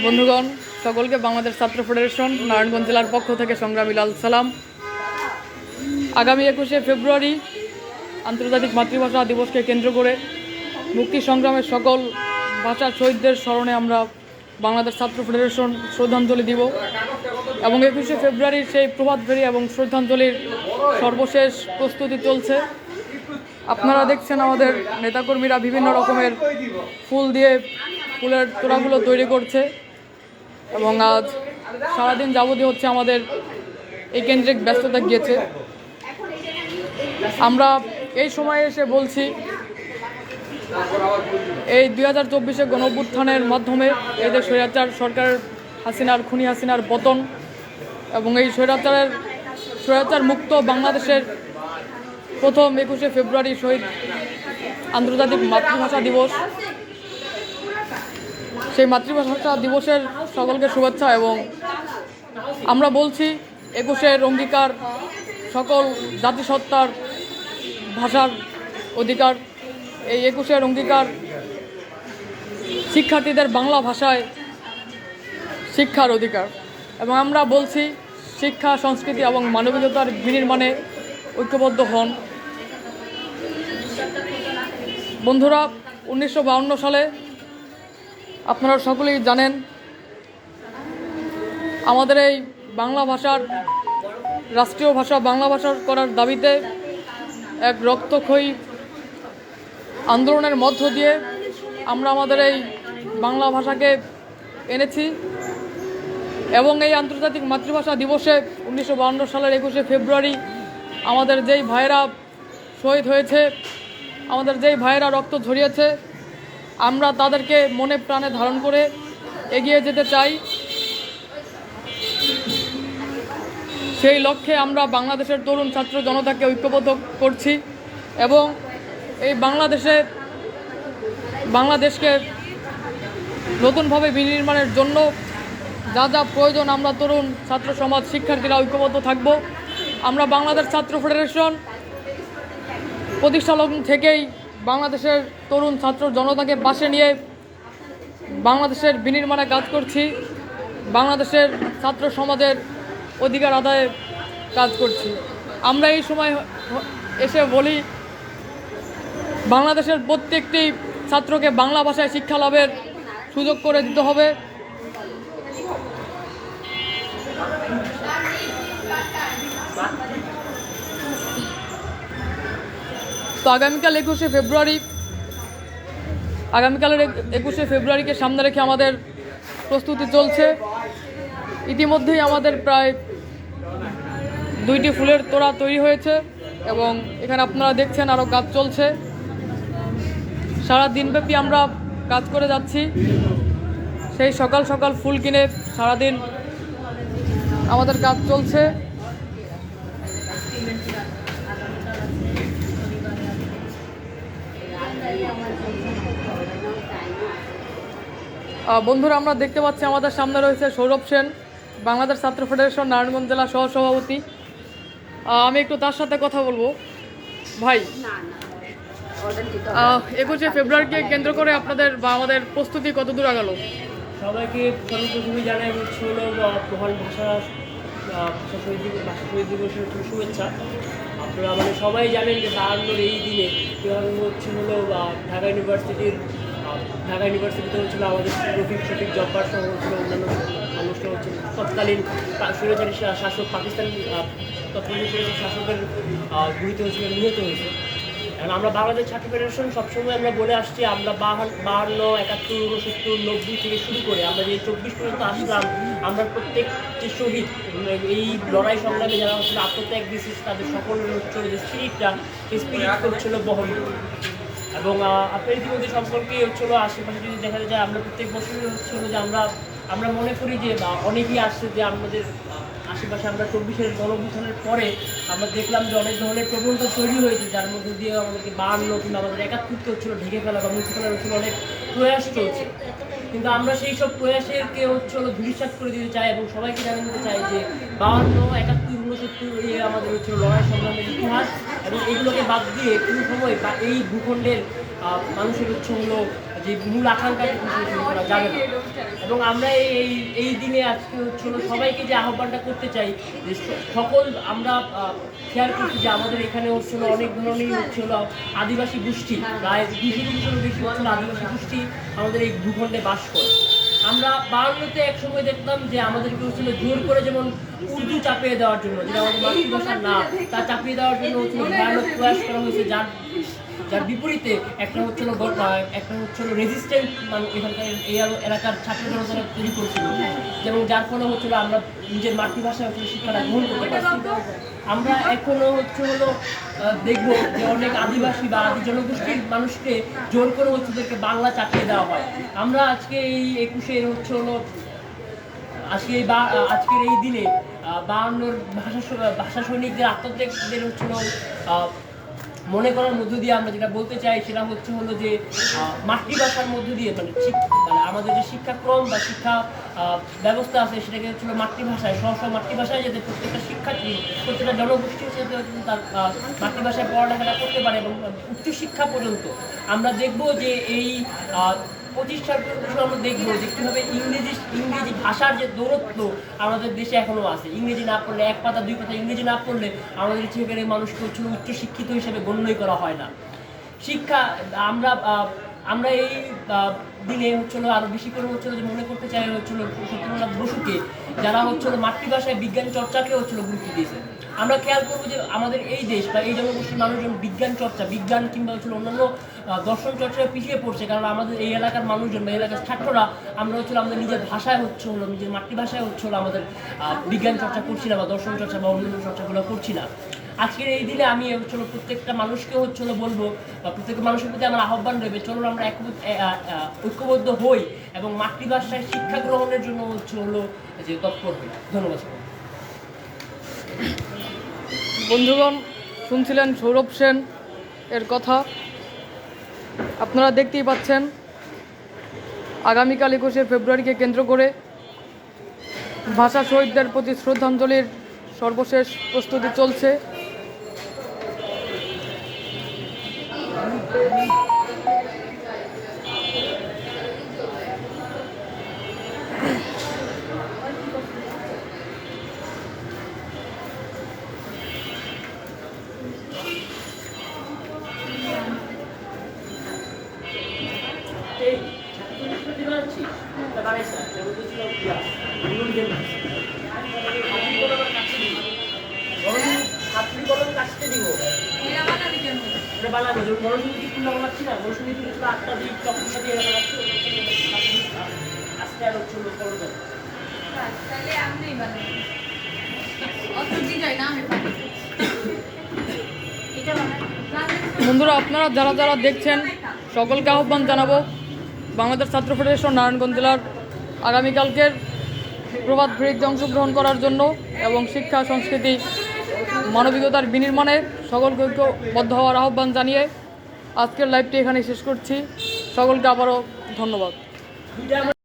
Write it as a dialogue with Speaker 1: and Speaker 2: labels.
Speaker 1: বন্ধুগণ, সকলকে বাংলাদেশ ছাত্র ফেডারেশন নারায়ণগঞ্জ জেলার পক্ষ থেকে সংগ্রামী লাল সালাম। আগামী 21শে ফেব্রুয়ারি আন্তর্জাতিক মাতৃভাষা দিবসকে কেন্দ্র করে মুক্তি সংগ্রামের সকল ভাষার শহীদদের স্মরণে আমরা বাংলাদেশ ছাত্র ফেডারেশন শ্রদ্ধাঞ্জলি দিব এবং 21শে ফেব্রুয়ারির সেই প্রভাত ফেরি এবং শ্রদ্ধাঞ্জলির সর্বশেষ প্রস্তুতি চলছে। আপনারা দেখছেন আমাদের নেতাকর্মীরা বিভিন্ন রকমের ফুল দিয়ে ফুলের তোড়াগুলো তৈরি করছে এবং আজ সারাদিন যাবতীয় হচ্ছে আমাদের এই কেন্দ্রিক ব্যস্ততা গিয়েছে। আমরা এই সময়ে এসে বলছি, এই 2024-এ গণঅভ্যুত্থানের মাধ্যমে এই যে স্বৈরাচার সরকার খুনি হাসিনার পতন এবং এই স্বৈরাচার মুক্ত বাংলাদেশের প্রথম 21শে ফেব্রুয়ারি শহীদ আন্তর্জাতিক মাতৃভাষা দিবস। সেই মাতৃভাষা দিবসের সকলকে শুভেচ্ছা এবং আমরা বলছি 21-এর অঙ্গীকার সকল জাতিসত্তার ভাষার অধিকার, এই 21-এর অঙ্গীকার শিক্ষার্থীদের বাংলা ভাষায় শিক্ষার অধিকার এবং আমরা বলছি শিক্ষা, সংস্কৃতি এবং মানবিকতার বিনির্মাণে ঐক্যবদ্ধ হন। বন্ধুরা, 1952 সালে আপনারা সকলেই জানেন আমাদের এই বাংলা ভাষার রাষ্ট্রীয় ভাষা বাংলা ভাষা করার দাবিতে এক রক্তক্ষয়ী আন্দোলনের মধ্য দিয়ে আমরা আমাদের এই বাংলা ভাষাকে এনেছি এবং এই আন্তর্জাতিক মাতৃভাষা দিবসে 1952 সালের 21শে ফেব্রুয়ারি আমাদের যেই ভাইয়েরা শহীদ হয়েছে, আমাদের যেই ভাইয়েরা রক্ত ঝরিয়েছে, আমরা তাদেরকে মনে প্রাণে ধারণ করে এগিয়ে যেতে চাই। সেই লক্ষ্যে আমরা বাংলাদেশের তরুণ ছাত্র জনতাকে ঐক্যবদ্ধ করছি এবং এই বাংলাদেশকে নতুনভাবে বিনির্মাণের জন্য যা যা প্রয়োজন আমরা তরুণ ছাত্র সমাজ শিক্ষার্থীরা ঐক্যবদ্ধ থাকব। আমরা বাংলাদেশ ছাত্র ফেডারেশন প্রতিষ্ঠালগ্ন থেকেই বাংলাদেশের তরুণ ছাত্র জনতাকে পাশে নিয়ে বাংলাদেশের বিনির্মাণে কাজ করছি, বাংলাদেশের ছাত্র সমাজের অধিকার আদায়ে কাজ করছি। আমরা এই সময় এসে বলি, বাংলাদেশের প্রত্যেকটি ছাত্রকে বাংলা ভাষায় শিক্ষা লাভের সুযোগ করে দিতে হবে। তো আগামীকালের 21শে ফেব্রুয়ারিকে সামনে রেখে আমাদের প্রস্তুতি চলছে। ইতিমধ্যেই আমাদের প্রায় 2টি ফুলের তোড়া তৈরি হয়েছে এবং এখানে আপনারা দেখছেন আরও কাজ চলছে। সারা দিনব্যাপী আমরা কাজ করে যাচ্ছি। সেই সকাল সকাল ফুল কিনে সারাদিন আমাদের কাজ চলছে। বন্ধুরা, আমরা দেখতে পাচ্ছি আমাদের সামনে রয়েছে সৌরভ সেন, বাংলাদেশ ছাত্র ফেডারেশন নারায়ণগঞ্জ জেলা সহসভাপতি। আমি একটু তার সাথে কথা বলবো। ভাই, 21শে ফেব্রুয়ারিকে কেন্দ্র করে আপনাদের বা আমাদের প্রস্তুতি কত দূর আগালো?
Speaker 2: সবাইকে সর্বপ্রথমে জানাই হলো মহান ভাষা শহীদ দিবসের শুভেচ্ছা। আপনারা সবাই জানেন যে 52 এই দিনে কীভাবে হলো ঢাকা ইউনিভার্সিটিতে হচ্ছিল আমাদের রফিক জব্বার সহ হচ্ছিল অন্যান্য অনুষ্ঠান হচ্ছিল। তৎকালীন স্বৈরাচারী শাসক তৎকালীন শাসকের গুলিতে হচ্ছিল, নিহত হয়েছে। এখন আমরা বাংলাদেশ ছাত্র ফেডারেশন সবসময় আমরা বলে আসছি, আমরা 52, 71, 69, 90 থেকে শুরু করে আমরা যে 24 পর্যন্ত আসলাম, আমরা প্রত্যেকটি শহীদ এই লড়াই সংগ্রামে যারা হচ্ছিল আত্মত্যাগ দিয়েছে তাদের সকলের হচ্ছিল যে স্পিরিটটা হচ্ছিল বহন। এবং আপনার ইতিমধ্যে সম্পর্কে হচ্ছিল আশেপাশে যদি দেখা যায়, আমরা প্রত্যেক বছরই হচ্ছিল যে আমরা মনে করি যে অনেকেই আসছে যে আমাদের আশেপাশে আমরা 24-এর গণঅভ্যুত্থানের পরে আমরা দেখলাম যে অনেক ধরনের প্রবণতা তৈরি হয়েছে, যার মধ্যে দিয়ে আমাদেরকে 52 কিংবা আমাদের 71 হচ্ছিল ঢেকে ফেলা বা মুছে ফেলার হচ্ছিল অনেক প্রয়াস চলছে। কিন্তু আমরা সেই সব প্রয়াসেরকে হচ্ছিল ধূলিসাৎ করে দিতে চাই এবং সবাইকে জানিয়ে দিতে চাই যে 52, 71, 69 আমাদের হচ্ছিল লড়াই সংগ্রামের ইতিহাস এবং এগুলোকে বাদ দিয়ে কোনো সময় বা এই ভূখণ্ডের মানুষের হলো যে মূল আকাঙ্ক্ষাটুকু সেটা করা যাবে না। এবং আমরা এই দিনে আজকে হচ্ছিল সবাইকে যে আহ্বানটা করতে চাই যে সকল আমরা খেয়াল করছি যে আমাদের এখানে হচ্ছিল অনেক ধরনের হচ্ছিল আদিবাসী গোষ্ঠী, প্রায় 200-300 বেশি হচ্ছিল আদিবাসী গোষ্ঠী আমাদের এই ভূখণ্ডে বাস করে। আমরা 52-তে এক সময় দেখতাম যে আমাদেরকে হচ্ছিল জোর করে যেমন উর্দু চাপিয়ে দেওয়ার জন্য, যেটা আমাদের মাতৃভাষা না, তা চাপিয়ে দেওয়ার জন্য হচ্ছিল ভয়ানক প্রয়াস করা হয়েছে, যার বিপরীতে একটা হচ্ছিল রেজিস্ট্যান্ট এখানকার এই এলাকার ছাত্র জনতারা তৈরি করেছিল, যেমন যার ফলে হচ্ছিল আমরা নিজের মাতৃভাষায় হচ্ছিল শিক্ষাটা গ্রহণ করতে পারছি। আমরা এখনো দেখবো যে অনেক আদিবাসী বা আদি জনগোষ্ঠীর মানুষকে জোর করে ওদেরকে বাংলা চাপিয়ে দেওয়া হয়। আমরা আজকে এই 21-এর আজকের এই দিনে 52 ভাষা সৈনিকদের আত্মত্যাগদের মনে করার মধ্য দিয়ে আমরা যেটা বলতে চাই সেটা হলো যে মাতৃভাষার মধ্য দিয়ে মানে আমাদের যে শিক্ষাক্রম বা শিক্ষা ব্যবস্থা আছে সেটাকে মাতৃভাষায় মাতৃভাষায় যাতে প্রত্যেকটা শিক্ষার্থী প্রত্যেকটা জনগোষ্ঠী তার মাতৃভাষায় পড়ালেখাটা করতে পারে এবং উচ্চশিক্ষা পর্যন্ত আমরা দেখব যে এই 25 সাল আমরা দেখবো যে কীভাবে ইংরেজি ভাষার যে দৌরত্ব আমাদের দেশে এখনো আছে। ইংরেজি না পড়লে 1 পাতা 2 পাতা ইংরেজি না পড়লে আমাদের ছেলেমেয়ে মানুষকে উচ্চশিক্ষিত হিসেবে গণ্যই করা হয় না। শিক্ষা আমরা এই দিনে আরো বেশি করে যে মনে করতে চাই সত্যেন্দ্রনাথ বসুকে, যারা মাতৃভাষায় বিজ্ঞান চর্চাকে গুরুত্ব দিয়েছে। আমরা খেয়াল করবো যে আমাদের এই দেশ বা এই জনগোষ্ঠীর মানুষজন বিজ্ঞান কিংবা অন্যান্য দর্শন চর্চায় পিছিয়ে পড়ছে, কারণ আমাদের এই এলাকার মানুষজন বা এলাকার ছাত্ররা আমরা আমাদের নিজের ভাষায় নিজের মাতৃভাষায় আমাদের বিজ্ঞান চর্চা করছি না বা দর্শন চর্চা বা অন্যান্য চর্চাগুলো করছি না। আজকের এই দিনে আমি প্রত্যেকটা মানুষকে বলবো বা প্রত্যেকটা মানুষের প্রতি আমার আহ্বান রয়েছে, চলুন আমরা ঐক্যবদ্ধ হই এবং মাতৃভাষায় শিক্ষা গ্রহণের জন্য যে তৎপর হই। ধন্যবাদ।
Speaker 1: বন্ধুগণ, শুনছিলেন সৌরভ সেন এর কথা। আপনারা দেখতেই পাচ্ছেন আগামীকাল 21শে ফেব্রুয়ারিকে কেন্দ্র করে ভাষা শহীদদের প্রতি শ্রদ্ধাঞ্জলির সর্বশেষ প্রস্তুতি চলছে। বন্ধুরা, আপনারা যারা যারা দেখছেন সকলকে আহ্বান জানাবো বাংলাদেশ ছাত্র ফেডারেশন নারায়ণগঞ্জ জেলার আগামীকালকের প্রভাত ফেরিতে অংশগ্রহণ করার জন্য এবং শিক্ষা সংস্কৃতি মানবিকতার বিনির্মাণে সকলকে ঐক্যবদ্ধ হওয়ার আহ্বান জানিয়ে আজকের লাইভটি এখানে শেষ করছি। সকলকে আবারও ধন্যবাদ।